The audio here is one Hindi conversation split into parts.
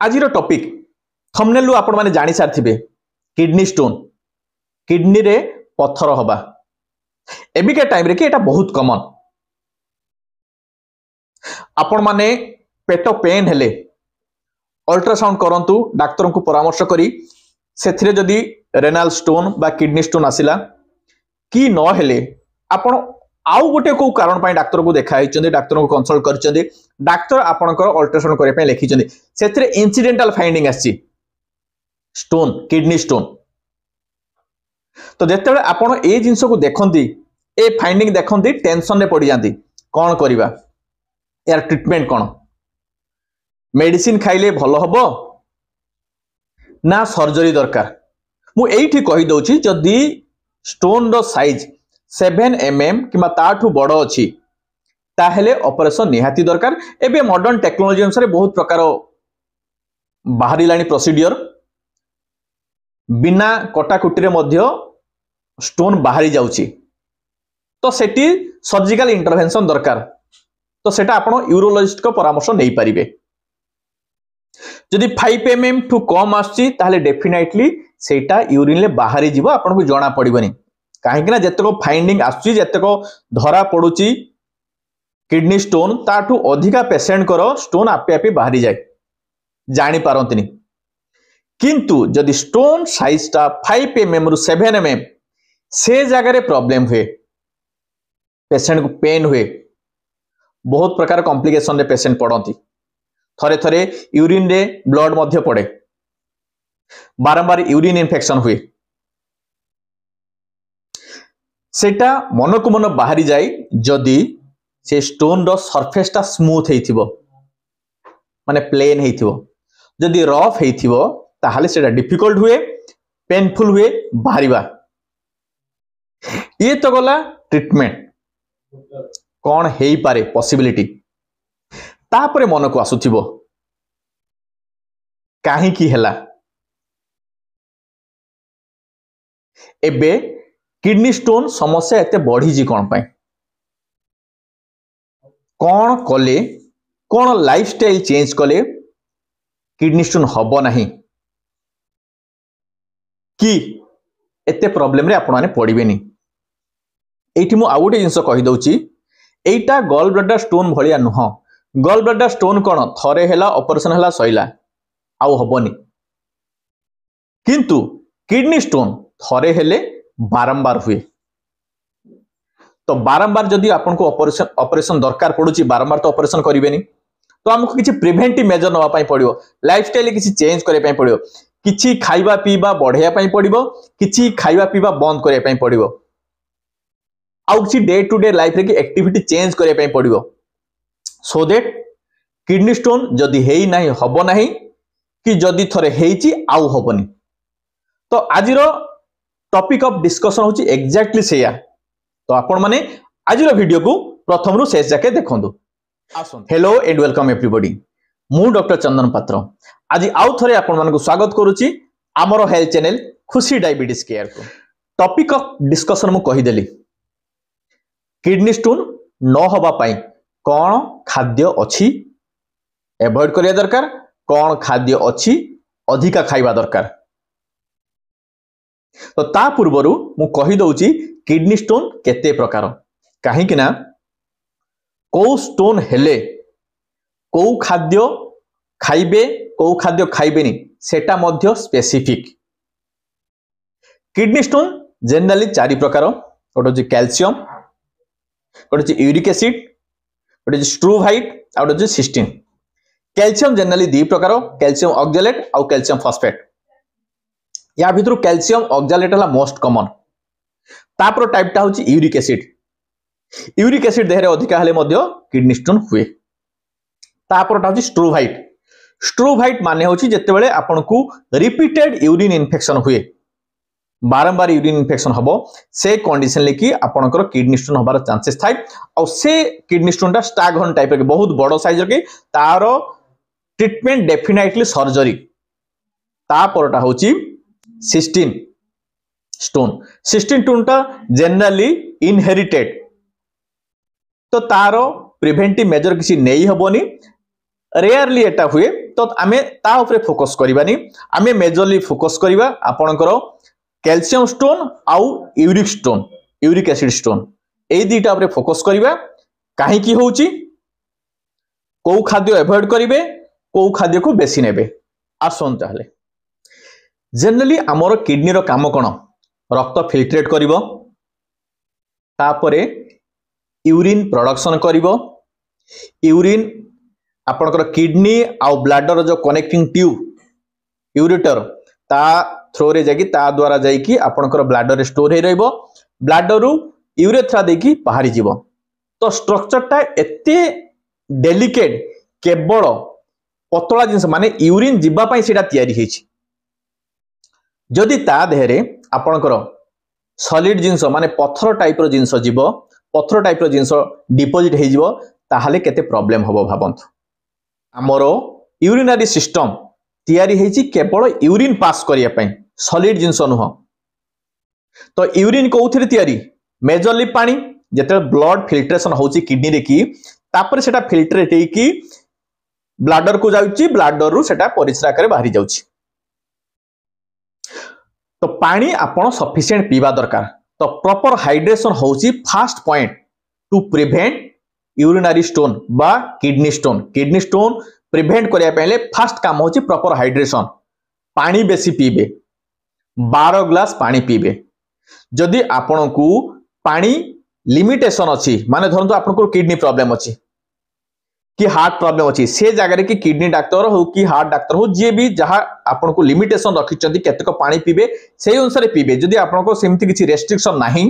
आज टॉपिक थंबनेल आपण माने जानि सारथिबे किडनी स्टोन किडनी रे पत्थर हवा एबिका टाइम रे कि एटा बहुत कॉमन आपण माने पेट पेन हेले अल्ट्रासाउंड करंतु डाक्टर को परामर्श करी सेथिरे जदी रेनाल स्टोन बा किडनी स्टोन आसिला कि न हेले आपण आउ गोटे को कारण पाई डाक्टर को देखाई डाक्टर को कंसल्ट करछन्ते डाक्टर आपनकर अल्ट्रासाउंड करे पे लिखिछन्ते सेथिरे इंसिडेंटल फाइंडिंग आछि स्टोन किडनी स्टोन तो जेतेबे आपण ए जिंस को देखंती ए फाइंडिंग देखंती टेंशन रे पड़ी जांती कोन करिवा यार ट्रीटमेंट कोन मेडिसिन खाइले भलो हबो ना सर्जरी दरकार मु एठी कहि दउची जदी स्टोन रो साइज 7 mm किमा ताठू बड़ अछि ताहेले ऑपरेशन निहाती दरकार एबे मॉडर्न टेक्नोलॉजी अनुसार बहुत प्रकार बाहरी लानी प्रोसीडियर बिना कटाकुटी रे मध्य स्टोन बाहरी जाउची तो सेटी सर्जिकल इंटरवेंशन दरकार तो सेटा आपण यूरोलॉजिस्ट को परामर्श नै परिबे जदि 5 mm ठू कम आछि ताहेले डेफिनेटली सेटा यूरिन ले बाहरी जीवो आपण को जणा पड़िबनी कहीं जितक फाइंडिंग आसतक धरा पड़ुची किडनी स्टोन ताठू अधिका पेशेंट कर स्टोन आपे आपे बाहरी जाए जानी पारंतिनी किंतु जदि स्टोन साइज टा 5 mm रु 7 mm से जगह प्रॉब्लम हुए पेशेंट को पेन हुए बहुत प्रकार कॉम्प्लिकेशन रे पेशेंट पड़ती थरे थरे यूरिन रे ब्लड मध्य पड़े बारंबार यूरिन इन्फेक्शन हुए सेटा मन को मन बाहरी जाए जदि से स्टोन रो सरफेस टा स्मूथ हेइथिबो माने प्लेन हेइथिबो जदि रफ हेइथिबो ताहाले सेटा डिफिकल्ट हुए पेनफुल हुए बाहरीबा ये तो गला ट्रीटमेंट कौन हेई पारे पॉसिबिलिटी तापरे मन को आसुथिबो काहे की हेला एबे किडनी स्टोन समस्या एते बढ़ी जी कौन पाए कौन कले कौन लाइफस्टाइल चेंज कले किडनी स्टोन हबो नहीं कि एते प्रॉब्लम रे आपण माने पड़िबेनी एठी मु आउटे जिंस कहि दउची एटा गॉल ब्लैडर स्टोन भलिया नुह गॉल ब्लैडर स्टोन कोन थरे हेला ऑपरेशन हेला सइला आउ हबोनी किंतु किडनी स्टोन थरे हेले बारंबार हुए तो बारंबार जदि आपन को ऑपरेशन दरकार पड़ुची बारंबार तो ऑपरेशन करिवेनी तो हमको किछि प्रिवेंटिव मेजर नवा पई पड़ियो लाइफस्टाइल किछि चेंज करे पई पड़ियो किछि खाइबा पीबा बढ़िया पई पड़ियो किछि खाइबा पीबा बंद करे पई पड़ियो आउ किछि डे टू डे लाइफ रे की एक्टिविटी चेंज करे पई पड़ियो सो दैट किडनी स्टोन जदि हेई नाही हबो नाही कि जदि थरे हेइची आउ हबोनी तो आजिरो टॉपिक ऑफ डिस्कशन होची एग्जैक्टली सेया तो आपण माने आजिरो वीडियो को प्रथम रु शेष जाके देखंदु हेलो एंड वेलकम एवरीबॉडी मु डॉक्टर चंदन पात्र आज आउ थरे आपण मानको स्वागत करूची हमरो हेल्थ चैनल खुशी डायबिटीज केयर को टॉपिक ऑफ डिस्कशन मु कहि देली किडनी स्टोन न होबा पई कोन खाद्य अछि एवॉइड करिया दरकार कोन खाद्य अछि अधिका खाइबा दरकार तो ता पूर्वरु मु कहि दउची किडनी स्टोन केते प्रकार काहे कि ना को स्टोन हेले को खाद्य खाइबे को खाद्य खाइबेनी सेटा मध्य स्पेसिफिक किडनी स्टोन जनरली 4 प्रकार गोटे कैल्शियम गोटे यूरिक एसिड गोटे स्ट्रूवाइट आ गोटे सिस्टीन कैल्शियम जनरली 2 प्रकार कैल्शियम ऑक्सैलेट और कैल्शियम फॉस्फेट या भितर कैल्शियम ऑक्सैलेट हला मोस्ट कॉमन तापर टाइपटा होची यूरिक एसिड देहरे अधिका हले मध्य किडनी स्टोन हुए तापरटा होची स्ट्रूवाइट माने होची जेतेबेले आपन को रिपीटेड यूरिन इन्फेक्शन हुए बारंबार यूरिन इन्फेक्शन हबो से कंडीशन लेकी आपनकर किडनी स्टोन होबार चांसेस थाई और से किडनी स्टोनटा स्टागहन टाइप के बहुत बड़ साइज के तारो ट्रीटमेंट डेफिनेटली सर्जरी तापरटा होची सिस्टीन स्टोन टा जनरली इनहेरिटेड तो तारो प्रिवेंटिव मेजर किसी नहीं हबोनी रेयरली एटा हुए तो आमे ता ऊपर फोकस करबानी आमे मेजरली फोकस करबा आपनकर कैल्शियम स्टोन आउ uric stone uric acid stone ए दुईटा ऊपर फोकस करबा काहे की होउची को खाद्य अवॉइड करिवे को खाद्य को बेसी नेबे आसन ताहले जनरली आमर किडनी रो काम कोन रक्त फिल्ट्रेट करिवो तापरे यूरिन प्रोडक्शन करिवो यूरिन आपनकर किडनी आउ ब्लैडर जो कनेक्टिंग ट्यूब यूरेटर ता थ्रो रे जाकी ता द्वारा जाकी आपनकर ब्लैडर रे स्टोर हे रहइबो ब्लैडर रु यूरेथ्रा देकी बाहरी जीवो तो स्ट्रक्चर ता एते डेलिकेट केवल पतला जिंस माने यूरिन जिबा पई सेटा तयारी हेछि जदि ता देहरे आपनकर सॉलिड जिंस माने पत्थर टाइप रो जिंस जीवो पत्थर टाइप रो जिंस डिपोजिट हे जीवो ताहाले केते प्रॉब्लम हबो भाबंतु हमरो यूरिनरी सिस्टम तयारी हेछि केवल यूरिन पास करिया पई सॉलिड जिंस नुह तो यूरिन कोउथिरे तयारी मेजरली पानी जेते ब्लड फिल्ट्रेशन होछि किडनी रे की तापर सेटा फिल्ट्रेट हेकी ब्लैडर को जाउछि ब्लैडर रु सेटा परिस्रा करे बाहरी जाउछि तो पानी आपण सफिशिएंट पीवा दरकार तो प्रॉपर हाइड्रेशन होछि first point to prevent urinary stone बा किडनी स्टोन प्रिवेंट करिया पहले फर्स्ट काम होछि प्रॉपर हाइड्रेशन पानी बेसी पीबे 12 ग्लास पानी पीबे जदि आपण को पानी लिमिटेशन अछि माने धरंतु आपण को किडनी प्रॉब्लम अछि कि हार्ट प्रॉब्लम अछि से जगह रे कि किडनी डॉक्टर हो कि हार्ट डॉक्टर हो जे भी जहां आपण को लिमिटेशन रखिचंती केतक पानी पीबे सेही अनुसार पीबे जदि आपण को सेमति किछि रेस्ट्रिक्शन नाही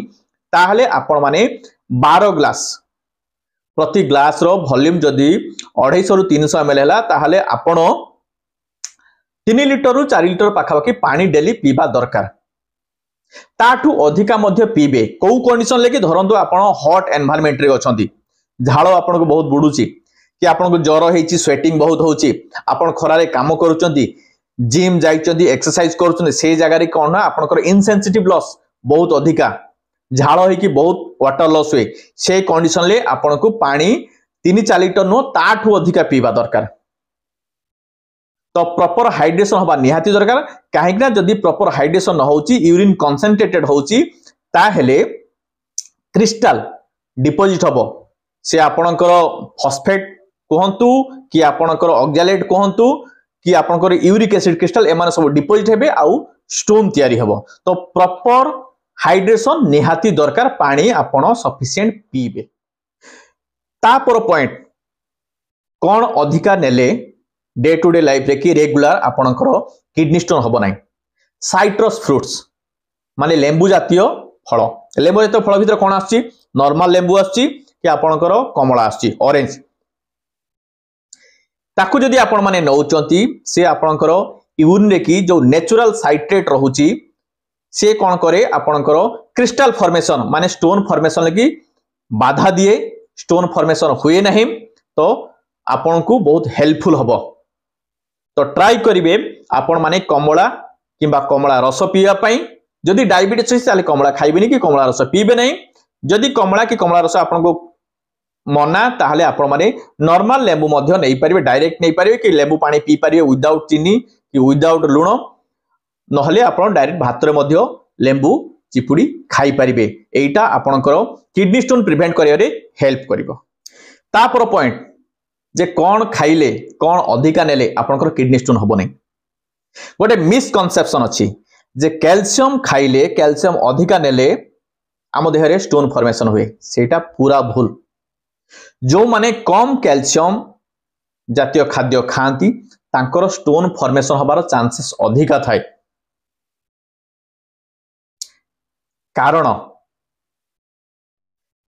ताहले आपण माने 12 ग्लास प्रति ग्लास रो वॉल्यूम जदि 250 रु 300 ml हला ताहले आपण 3 लीटर रु 4 लीटर पाखापाखि पानी डेली पीबा दरकार ताठू अधिका मध्य पीबे को कंडीशन लेके धरंतु आपण हॉट एनवायरनमेंट रे अछंती झाळ आपण को बहुत बुडुची कि आपण को ज्वर हेची स्वेटिंग बहुत होची आपण खरा रे काम करूचंती जिम जाइचंती एक्सरसाइज करूचंती से जगह रे कोन आपण को इनसेंसिटिव लॉस बहुत अधिका झाळ हे कि बहुत वाटर लॉस हुए से कंडीशन ले आपण को पानी 3-4 लीटर नो ताठू अधिका पीबा दरकार तो प्रॉपर हाइड्रेशन होबा निहाती दरकार काहे कि जदि प्रॉपर हाइड्रेशन न होची यूरिन कंसंट्रेटेड होची ता हेले क्रिस्टल डिपोजिट होबो से आपणकर फॉस्फेट कहंतु कि आपणकर ऑक्सैलेट कहंतु कि आपणकर यूरिक एसिड क्रिस्टल एमाने सब डिपोजिट हेबे आउ स्टोन तयारी हेबो तो प्रॉपर हाइड्रेशन निहाती दरकार पानी आपण सफिशिएंट पीबे तापर पॉइंट कोन अधिका नेले डे टू डे लाइफ रे कि रेगुलर आपणकर किडनी स्टोन होबो नै साइट्रस फ्रूट्स माने लेंबू जातीय फल लेंबू जातीय फल भीतर कोन आछि नॉर्मल लेंबू आछि कि आपणकर कमला आछि ऑरेंज ताकू जदि आपण माने नौचंती से आपणकर यूरिन रे कि जो नेचुरल साइट्रेट रहूची से कोन करे आपणकर क्रिस्टल फॉर्मेशन माने स्टोन फॉर्मेशन लगी बाधा दिए स्टोन फॉर्मेशन हुए नहीं तो आपण को बहुत हेल्पफुल हबो तो ट्राई करिवे आपण माने कमला किंबा कमला रस पीवा पई जदि डायबिटीज छै ताले कमला खाइबेनी कि कमला रस पीबे नहीं जदि कमला कि कमला रस आपण को मना ताहले आपण माने नॉर्मल लेंबू मध्य नै परिबे डायरेक्ट नै परिबे कि लेंबू पानी पी परिबे विदाउट चीनी कि विदाउट लूण नहले आपण डायरेक्ट भात रे मध्य लेंबू चिपुडी खाई परिबे एटा आपणकर किडनी स्टोन प्रिवेंट करियारे हेल्प करिवो तापर पॉइंट जे कोन खाइले कोन अधिका नेले आपणकर किडनी स्टोन होबो नै गोटे मिसकनसेप्शन अछि जे कैल्शियम खाइले कैल्शियम अधिका नेले आम देहरे स्टोन फॉर्मेशन हुए सेटा पूरा भूल जो माने कम कैल्शियम जातीय खाद्य खांती तांकर स्टोन फॉर्मेशन होबार चांसेस अधिका थाए कारण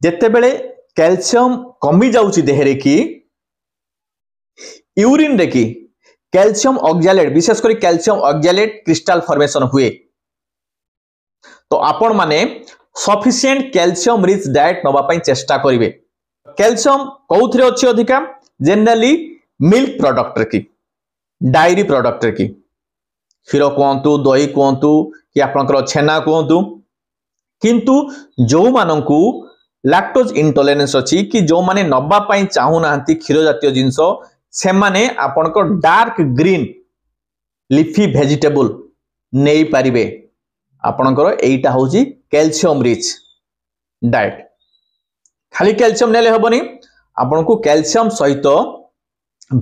जेते बेले कैल्शियम कमी जाउची देहरे की यूरिन रे की कैल्शियम ऑक्सैलेट विशेष करी कैल्शियम ऑक्सैलेट क्रिस्टल फॉर्मेशन हुए तो आपण माने सफिशिएंट कैल्शियम रिच डाइट नबा पई चेष्टा करिवे कैल्शियम कोउथरे अछि अधिका जनरली मिल्क प्रोडक्ट रे की डायरी प्रोडक्ट रे की क्षीर कोंतु दही कोंतु कि आपनकर छेना कोंतु किंतु जो माननकु लैक्टोज इंटॉलरेंस अछि कि जो माने नबा पई चाहू नांती क्षीर जातीय जिंस से माने आपनको डार्क ग्रीन लिफी वेजिटेबल नहीं पारिबे आपणकर एटा होची कैल्शियम रिच डाइट। खाली कैल्शियम नेले हबनी आपनको कैल्शियम सहित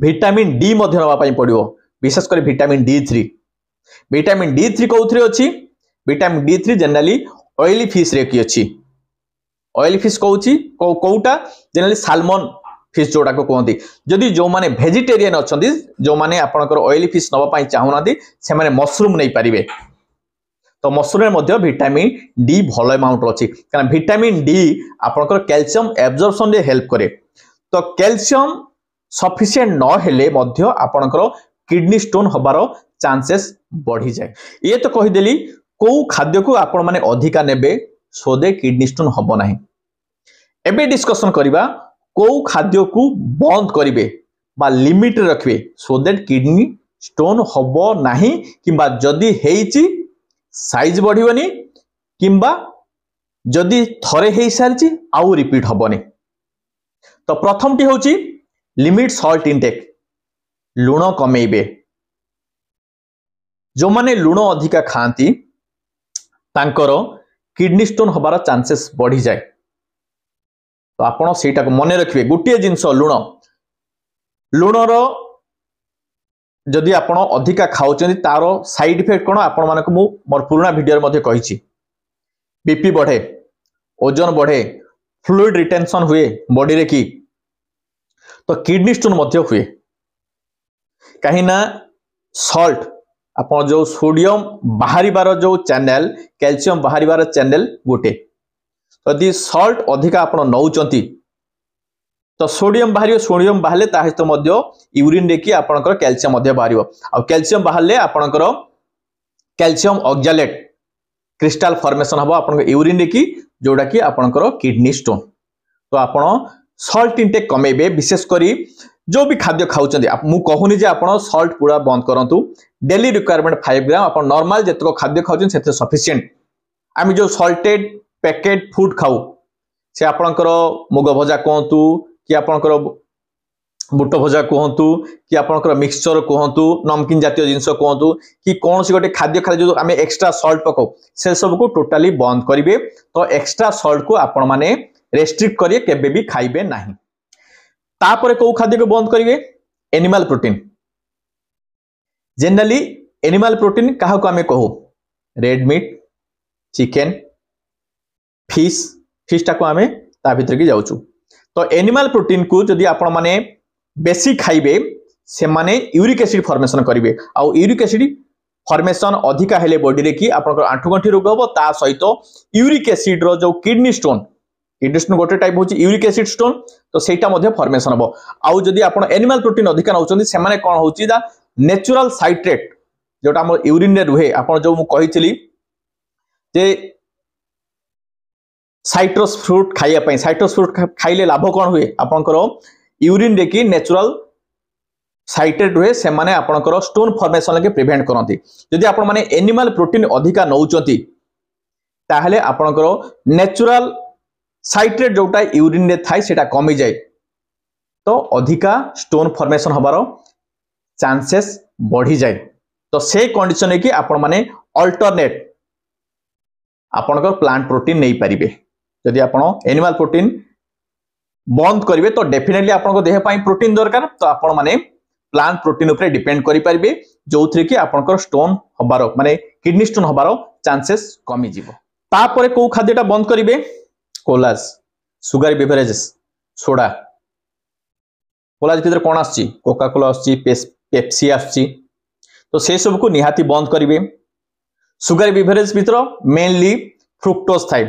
विटामिन डी मध्य नवा पई पड़ियो विशेष कर विटामिन डी3। विटामिन डी3 कोउथरे अछि vitamin D three generally oily fish रे की अछि ऑयली फिश कहूची कोउटा जनरली साल्मन फिश जोड़ा को कहती जदि जो माने वेजिटेरियन अछंती जो माने आपनकर ऑयली फिश नवा पई चाहुनादी से माने मशरूम नहीं पारिबे। तो मशरूम मध्ये विटामिन डी भलो अमाउंट अछि कारण विटामिन डी आपनकर कैल्शियम एब्जॉर्प्शन रे हेल्प करे। तो कैल्शियम सफिशिएंट न हेले मध्ये आपनकर किडनी स्टोन हबारो चांसेस बढ़ी जाए। ये तो कहि देली को खाद्य को आपण माने अधिका नेबे सो दे किडनी स्टोन हबो नाही। एबे डिस्कशन करिबा को खाद्य को बंद करिवे बा लिमिट रखिवे सो दैट किडनी स्टोन हबो नाही किबा जदी हेइची साइज बढ़िवनी किबा जदी थरे हेइ सारची आउ रिपीट हबोनी। तो प्रथम टी होची लिमिट सॉल्ट इनटेक लूण कमेइबे। जो माने लूण अधिका खांती तांकर किडनी स्टोन हबार चांसेस बढ़ी जाए। तो आपण सेटा को मने रखिवे गुटिए जिंस लूण लूणर जदि आपण अधिका खाउचंदी तारो साइड इफेक्ट कोन आपण मानको मु मोर पुराना वीडियो मध्ये कहिछि बीपी बढ़े ओजन बढ़े फ्लूइड रिटेंशन हुए बॉडी रे की तो किडनी स्टोन मध्ये हुए कहीं ना सॉल्ट आपण जो सोडियम बाहरिबार जो चैनल कैल्शियम बाहरिबार चैनल गोटे यदि सॉल्ट अधिका आपण नौचंती तो सोडियम बाहले ताहित मध्य यूरिन रे की आपनकर कैल्शियम मध्य बाहरियो आ कैल्शियम बाहले आपनकर कैल्शियम ऑक्सैलेट क्रिस्टल फॉर्मेशन हबो आपनकर यूरिन रे की जोडा की आपनकर किडनी स्टोन। तो आपण सॉल्ट इनटेक कमेबे विशेष करी जो भी खाद्य खाउचंदी मु कहूनी जे आपण सॉल्ट पूरा बंद करंतु डेली रिक्वायरमेंट 5 ग्राम आपण नॉर्मल जतको खाद्य खाउचन सेते सफिशिएंट। आमी जो सॉल्टेड पैकेट फूड खाऊ से आपणकर मुग भजा कहतु कि आपणकर बुट भजा कहतु कि आपणकर मिक्सचर कहतु नमकीन जातीय जिंस कहतु कि कौन सी गोटे खाद्य खाली जो आम एक्स्ट्रा सॉल्ट पकाऊ से सब को टोटाली बंद करेंगे। तो एक्स्ट्रा सॉल्ट को आपण माने रेस्ट्रिक्ट करिए केबे भी खाइबे नाही। तापरे को खाद्य को बंद करिवे animal protein generally animal protein काहा को आमे कहू रेड मीट चिकन फिश टाको आमे ता भीतर की जाउछु। तो एनिमल प्रोटीन को जदि आपण माने बेसी खाइबे से माने यूरिक एसिड फॉर्मेशन करिवे आ यूरिक एसिड फॉर्मेशन अधिका हेले बॉडी रे की आपनकर आंठुगंठी रोग हबो ता सहित यूरिक एसिड रो जो किडनी स्टोन गोटे टाइप होची यूरिक एसिड स्टोन तो सेटा मध्ये फॉर्मेशन हबो। आ जदि आपण एनिमल प्रोटीन अधिका नउचंदी से माने कोन होची दा नेचुरल साइट्रेट जोटा हमर यूरिन रे रुहे आपण जो मु कहितली जे साइट्रस फ्रूट खाइया पई साइट्रस फ्रूट खाइले लाभ कोन हुए आपनकर यूरिन रे की नेचुरल साइट्रेट हुए से माने आपनकर स्टोन फॉर्मेशन के प्रिवेंट करंती। जदि आपण माने एनिमल प्रोटीन अधिका नउचंती ताहले आपनकर नेचुरल साइट्रेट जोटा यूरिन रे थाई सेटा कमी जाए तो अधिका स्टोन फॉर्मेशन हबार चांसेस बढ़ी जाए। तो से कंडीशन है कि आपण माने अल्टरनेट आपनकर प्लांट प्रोटीन नहीं पारिबे। यदि आपण एनिमल प्रोटीन बंद करिवे तो डेफिनेटली आपनको देह पई प्रोटीन दरकार तो आपण माने प्लांट प्रोटीन ऊपर डिपेंड करि परिबे जोथरे कि आपनकर स्टोन हबारो माने किडनी स्टोन हबारो चांसेस कमी जिवो। तापरे को खाद्यटा बंद करिवे collage sugar beverages soda collage भीतर कोन आछि कोका कोला आछि पेप्सी आछि तो से सब को निहाती बंद करिवे। सुगर बेवरेज भीतर मेनली फ्रुक्टोज थाए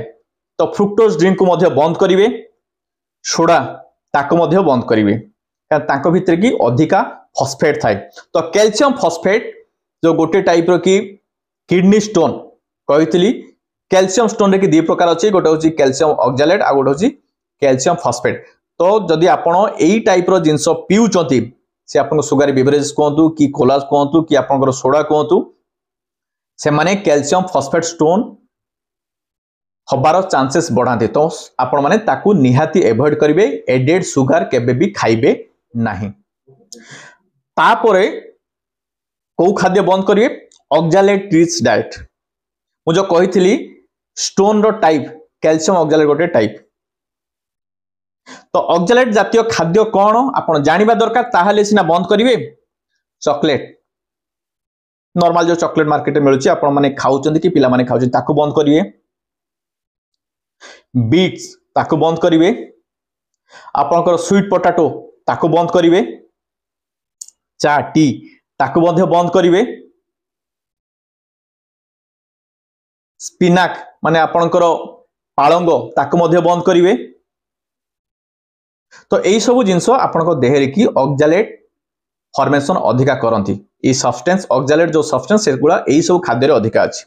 तो फ्रुक्टोज ड्रिंक को मध्य बंद करिवे सोडा ताको मध्य बंद करिवे कारण ताको भीतर की अधिका फॉस्फेट थाए। तो कैल्शियम फॉस्फेट जो गोटे टाइप रो की किडनी स्टोन कहितली कैल्शियम स्टोन रे की दो प्रकार अछि गोटे होची कैल्शियम ऑक्सैलेट आ गोटे होची कैल्शियम फॉस्फेट। तो जदि आपण एई टाइप रो जिंस पिउचंती से आपण सुगर बेवरेज कोंतु कि कोलाज कोंतु कि आपण सोडा कोंतु से माने कैल्शियम फॉस्फेट स्टोन हबार चांसेस बढ़ाते। तो आपण माने ताकू निहाती एवॉइड करिवे एडेड सुगर केबे भी खाइबे नाही। तापरे को खाद्य बंद करिवे ऑक्सैलेट रिच डाइट मु जो कही स्टोन रो टाइप कैल्शियम ऑक्सैलेट गोटे टाइप तो ऑक्सैलेट जातीय खाद्य कौन आपण जानिबा दरकार ताहले सिना बंद करिवे चॉकलेट नॉर्मल जो चॉकलेट मार्केट में मिलुची आपण माने खाउचंदी कि पिला माने खाउचंदी ताकू बंद करिवे बीट्स ताकू बंद करिवे आपनकर स्वीट पोटैटो ताकू बंद करिवे चा टी ताकू मध्ये बंद करिवे स्पिनाक माने आपनकर पालंग ताकू मध्ये बंद करिवे तो एई सब जिंस आपनकर देह रे की ऑक्सैलेट फॉर्मेशन अधिका करंती ए सब्सटेंस ऑक्सैलेट जो सब्सटेंस सेगुला एई सब खाद्य रे अधिका अछि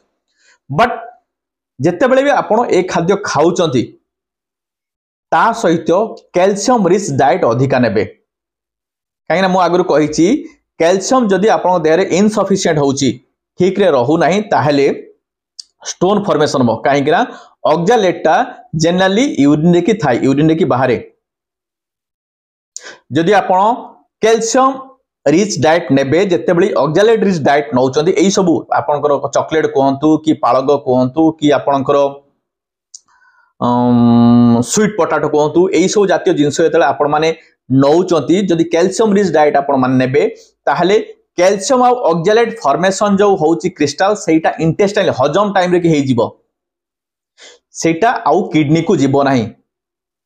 बट जेते बेले भी आपण ए खाद्य खाउचंती ता सहित कैल्शियम रिच डाइट अधिका नेबे काहे ना मु आगु कहिची कैल्शियम जदी आपण देह रे इनसफिशिएंट होउची ठीक रे रहू नाही ताहेले स्टोन फॉर्मेशन हो काहे कि ना ऑक्सैलेटटा जनरली यूरिन रे की थाई यूरिन रे की बाहरे जदी आपण कैल्शियम रिच डाइट नेबे जेते बेली ऑक्सैलेट रिच डाइट नौचंदी एई सब आपनकर चॉकलेट कहंतु कि पालग कहंतु कि आपनकर स्वीट पोटैटो कहंतु एई सब जातीय जिंस जेते आपण माने नौचंती जदी कैल्शियम रिच डाइट आपण माने नेबे ताहले कैल्शियम आ ऑक्सैलेट फॉर्मेशन जो होउची क्रिस्टल सेटा इंटेस्टाइल हजम टाइम रे कि हेई जिवो सेटा आउ किडनी को जिवो नाही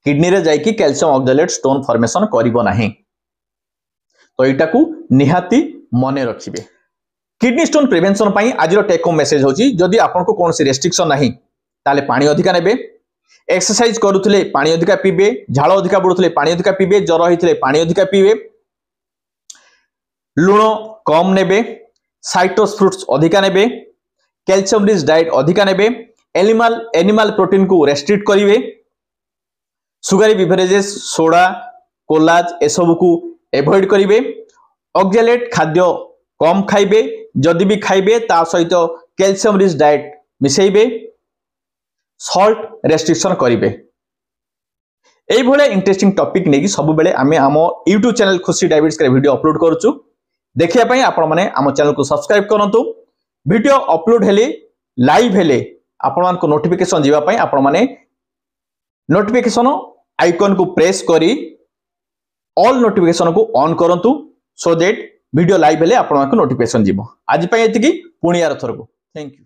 किडनी रे जाई कि कैल्शियम ऑक्सैलेट स्टोन फॉर्मेशन करिवो नाही तो एटा को निहाती मने रखिबे किडनी स्टोन प्रिवेंशन पई आज रो टेक होम मेसेज होची जदी आपन को कोनसी रेस्ट्रिक्शन नाही ताले पानी अधिका नेबे एक्सरसाइज करूथले पानी अधिका पीबे झाळ अधिका बुडुथले पानी अधिका पीबे जर होइथले पानी अधिका पीबे लुण कम नेबे साइट्रस फ्रूट्स अधिका नेबे कैल्शियम रिच डाइट अधिका नेबे एनिमल प्रोटीन को रेस्ट्रिक्ट करिवे सुगारी बेवरेजेस सोडा कोलाज ए सब को एवॉइड करिवे ऑक्सैलेट खाद्य कम खाइबे जदि भी खाइबे ता सहित कैल्शियम रिच डाइट मिसेइबे सॉल्ट रेस्ट्रिक्शन करिवे एई भले इंटरेस्टिंग टॉपिक नेकी सब बेले आमे आमो YouTube चैनल खुशी डायबिटीज के वीडियो अपलोड करूछु देखिया पई आपण माने आमो चैनल को सब्सक्राइब करंतु वीडियो अपलोड हेले लाइव हेले आपण मान को नोटिफिकेशन जीवा पई आपण माने नोटिफिकेशन आइकन को प्रेस करी ऑल नोटिफिकेशन को ऑन करंतु सो दैट वीडियो लाइव हेले आपण मान को नोटिफिकेशन जीवो आज पई एतिकी पुणी यार थरको थैंक यू।